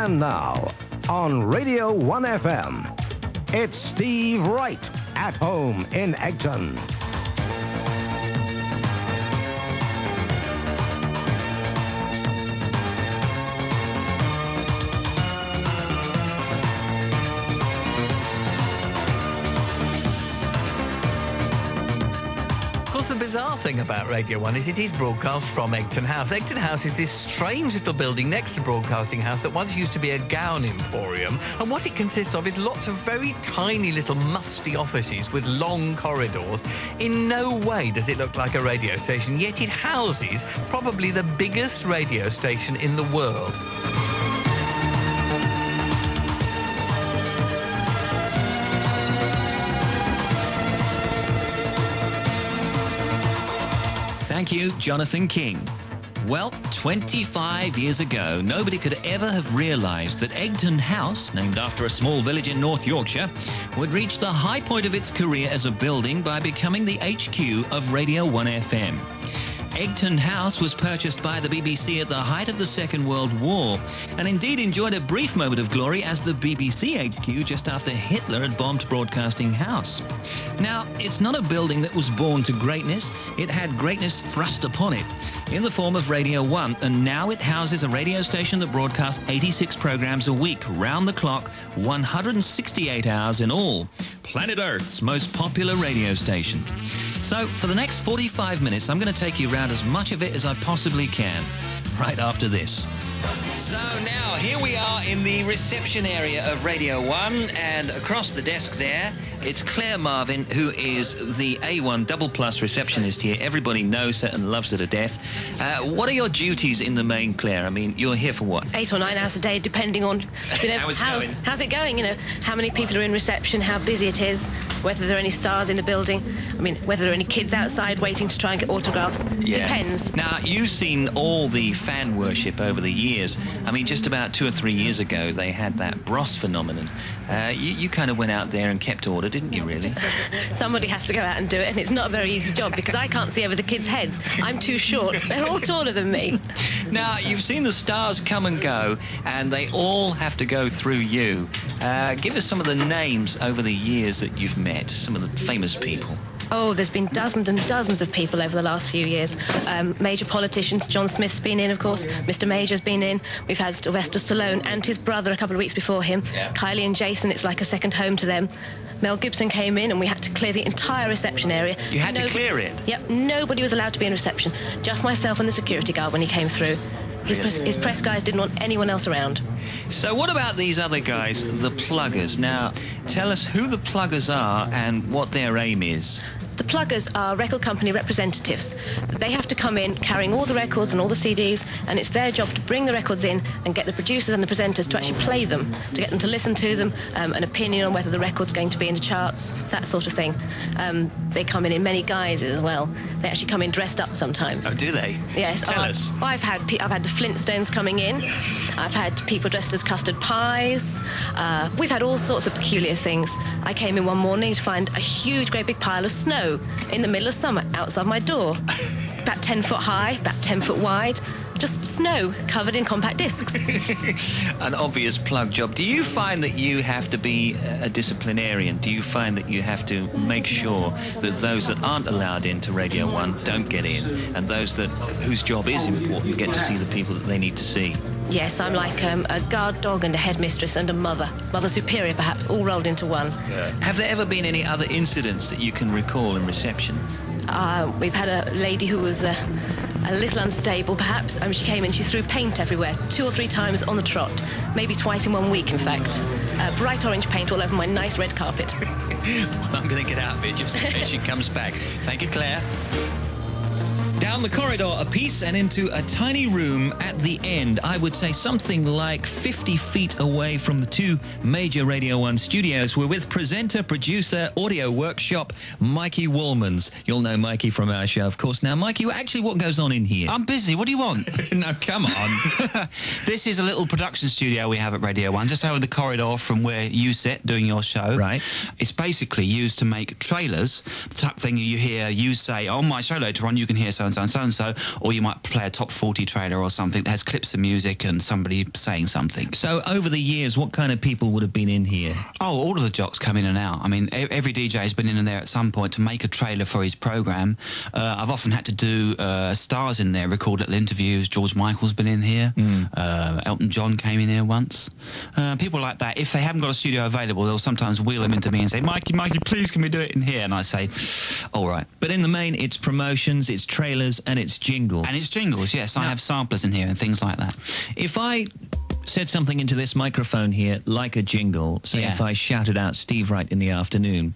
And now, on Radio 1 FM, it's Steve Wright at home in Egton. The bizarre thing about Radio 1 is it is broadcast from Egton House. Egton House is this strange little building next to Broadcasting House that once used to be a gown emporium, and what it consists of is lots of very tiny little musty offices with long corridors. In no way does it look like a radio station, yet it houses probably the biggest radio station in the world. Thank you, Jonathan King. Well, 25 years ago, nobody could ever have realised that Egton House, named after a small village in North Yorkshire, would reach the high point of its career as a building by becoming the HQ of Radio 1 FM. Egton House was purchased by the BBC at the height of the Second World War, and indeed enjoyed a brief moment of glory as the BBC HQ just after Hitler had bombed Broadcasting House. Now, it's not a building that was born to greatness, it had greatness thrust upon it in the form of Radio 1, and now it houses a radio station that broadcasts 86 programmes a week, round the clock, 168 hours in all. Planet Earth's most popular radio station. So, for the next 45 minutes, I'm going to take you around as much of it as I possibly can, right after this. So now, here we are in the reception area of Radio 1, and across the desk there, it's Claire Marvin, who is the A1 Double Plus receptionist here. Everybody knows her and loves her to death. What are your duties in the main, Claire? I mean, you're here for what? 8 or 9 hours a day, depending on, how's it going? You know, how many people are in reception, how busy it is, whether there are any stars in the building. I mean, whether there are any kids outside waiting to try and get autographs. Yeah. Depends. Now, you've seen all the fan worship over the years. I mean, just about 2 or 3 years ago, they had that Bros phenomenon. You kind of went out there and kept order, didn't you, really? Somebody has to go out and do it, and it's not a very easy job because I can't see over the kids' heads. I'm too short. They're all taller than me. Now, you've seen the stars come and go, and they all have to go through you. Give us some of the names over the years that you've met, some of the famous people. Oh, there's been dozens and dozens of people over the last few years. Major politicians. John Smith's been in, of course. Mr. Major's been in. We've had Sylvester Stallone and his brother a couple of weeks before him. Yeah. Kylie and Jason, it's like a second home to them. Mel Gibson came in and we had to clear the entire reception area. You had to clear it? Yep, nobody was allowed to be in reception. Just myself and the security guard when he came through. His press guys didn't want anyone else around. So what about these other guys, the pluggers? Now, tell us who the pluggers are and what their aim is. The pluggers are record company representatives. They have to come in carrying all the records and all the CDs, and it's their job to bring the records in and get the producers and the presenters to actually play them, to get them to listen to them, an opinion on whether the record's going to be in the charts, that sort of thing. They come in many guises as well. They actually come in dressed up sometimes. Oh, do they? Yes. Tell us. I've had the Flintstones coming in. I've had people dressed as custard pies. We've had all sorts of peculiar things. I came in one morning to find a huge, great big pile of snow in the middle of summer outside my door. About 10 foot high, about 10 foot wide. Just snow covered in compact discs. An obvious plug job. Do you find that you have to be a disciplinarian? Do you find that you have to make sure that those that aren't allowed into Radio 1 don't get in, and those whose job is important get to see the people that they need to see? Yes, I'm like a guard dog and a headmistress and a mother superior perhaps, all rolled into one. Yeah. Have there ever been any other incidents that you can recall in reception? We've had a lady who was a little unstable, perhaps. She came in, she threw paint everywhere, 2 or 3 times on the trot, maybe twice in 1 week, in fact. Bright orange paint all over my nice red carpet. Well, I'm going to get out of it just in case she comes back. Thank you, Claire. Down the corridor a piece and into a tiny room at the end, I would say something like 50 feet away from the 2 major Radio 1 studios. We're with presenter, producer, audio workshop, Mikey Wallmans. You'll know Mikey from our show, of course. Now, Mikey, actually, what goes on in here? I'm busy. What do you want? No, come on. This is a little production studio we have at Radio 1, just over the corridor from where you sit doing your show. Right. It's basically used to make trailers, the type of thing you hear, you say, on my show later on, you can hear so-and-so and so, or you might play a top 40 trailer or something that has clips of music and somebody saying something. So over the years, what kind of people would have been in here? Oh, all of the jocks come in and out. I mean, every DJ has been in there at some point to make a trailer for his programme. I've often had to do stars in there, record little interviews. George Michael's been in here. Elton John came in here once. People like that, if they haven't got a studio available, they'll sometimes wheel them into me and say, Mikey, please, can we do it in here? And I say, all right. But in the main, it's promotions, it's trailers, and it's jingles. And it's jingles, yes. I have samplers in here and things like that. If I said something into this microphone here like a jingle, say if I shouted out Steve Wright in the afternoon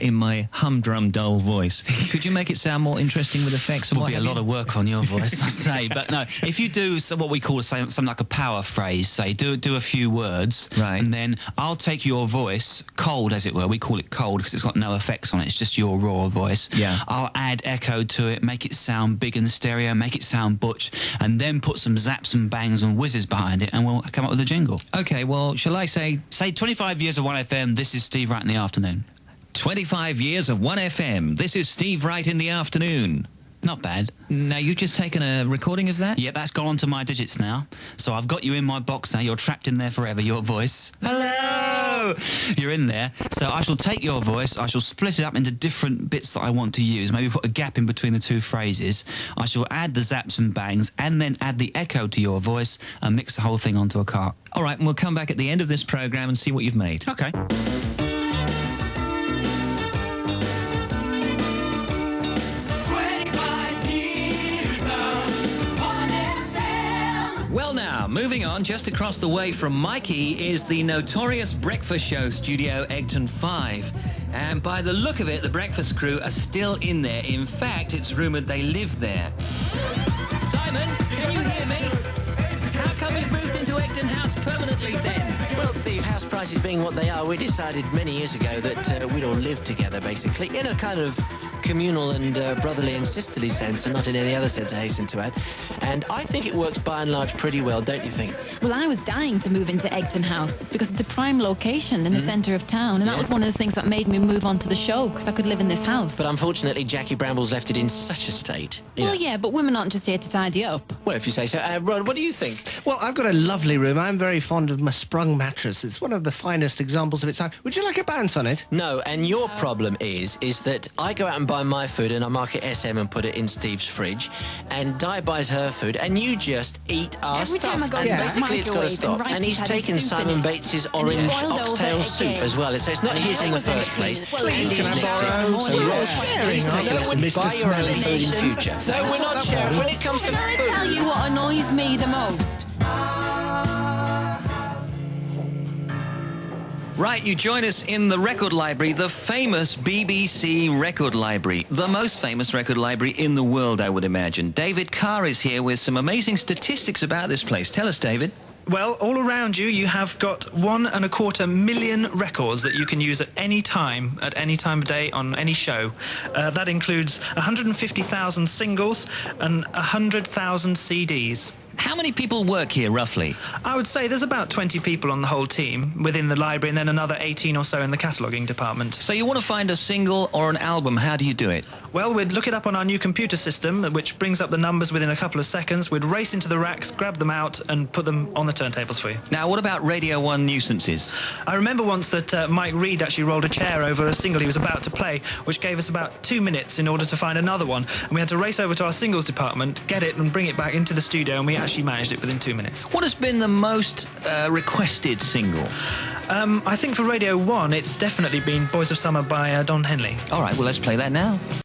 in my humdrum dull voice, could you make it sound more interesting with effects? It would be a lot of work on your voice, I say. But no, if you do what we call something like a power phrase, say do a few words, right, and then I'll take your voice, cold as it were. We call it cold because it's got no effects on it. It's just your raw voice. Yeah. I'll add echo to it, make it sound big and stereo, make it sound butch, and then put some zaps and bangs and whizzes behind it, and we'll come up with a jingle. Okay, well, shall I say 25 years of 1FM, this is Steve Wright in the afternoon. 25 years of 1FM, this is Steve Wright in the afternoon. Not bad. Now, you've just taken a recording of that? Yeah, that's gone onto my digits now. So I've got you in my box now. You're trapped in there forever, your voice. Hello! You're in there. So I shall take your voice, I shall split it up into different bits that I want to use, maybe put a gap in between the two phrases. I shall add the zaps and bangs and then add the echo to your voice and mix the whole thing onto a cart. All right, and we'll come back at the end of this programme and see what you've made. Okay. Well now, moving on, just across the way from Mikey is the notorious breakfast show studio Egton 5. And by the look of it, the breakfast crew are still in there. In fact, it's rumoured they live there. Simon, can you hear me? How come you've moved into Egton House permanently then? Well, Steve, house prices being what they are, we decided many years ago that we'd all live together, basically, in a kind of communal and brotherly and sisterly sense, and not in any other sense, I hasten to add. And I think it works by and large pretty well, don't you think? Well, I was dying to move into Egton House because it's a prime location in the centre of town, and that was one of the things that made me move on to the show, because I could live in this house. But unfortunately, Jackie Bramble's left it in such a state. Well, yeah, but women aren't just here to tidy up. Well, if you say so. Rod, what do you think? Well, I've got a lovely room. I'm very fond of my sprung mattress. It's one of the finest examples of its time. Would you like a bounce on it? No, and your problem is that I go out and buy my food and I mark it SM and put it in Steve's fridge, and Di buys her food, and you just eat our Every stuff. time I go and to the basically it's got to microwave stop. and And he's Righty's had his taken soup Simon in it. Bates's And it's orange boiled over oxtail soup again. as well. So it's not And his in the it's always first place. well, And it's he's just nicked sharing. it. So We're Rod, all sharing. please take a lesson. Mr. Buy your own Smelly. food in future. No, we're not sharing. When it comes to Can I tell food... you what annoys me the most? Right, you join us in the record library, the famous BBC record library, the most famous record library in the world, I would imagine. David Carr is here with some amazing statistics about this place. Tell us, David. Well, all around you, you have got 1.25 million records that you can use at any time of day, on any show. That includes 150,000 singles and 100,000 CDs. How many people work here, roughly? I would say there's about 20 people on the whole team within the library, and then another 18 or so in the cataloguing department. So you want to find a single or an album, how do you do it? Well, we'd look it up on our new computer system, which brings up the numbers within a couple of seconds. We'd race into the racks, grab them out, and put them on the turntables for you. Now, what about Radio 1 nuisances? I remember once that Mike Reed actually rolled a chair over a single he was about to play, which gave us about 2 minutes in order to find another one. And we had to race over to our singles department, get it, and bring it back into the studio, and we actually managed it within 2 minutes. What has been the most requested single? I think for Radio 1, it's definitely been Boys of Summer by Don Henley. All right, well, let's play that now.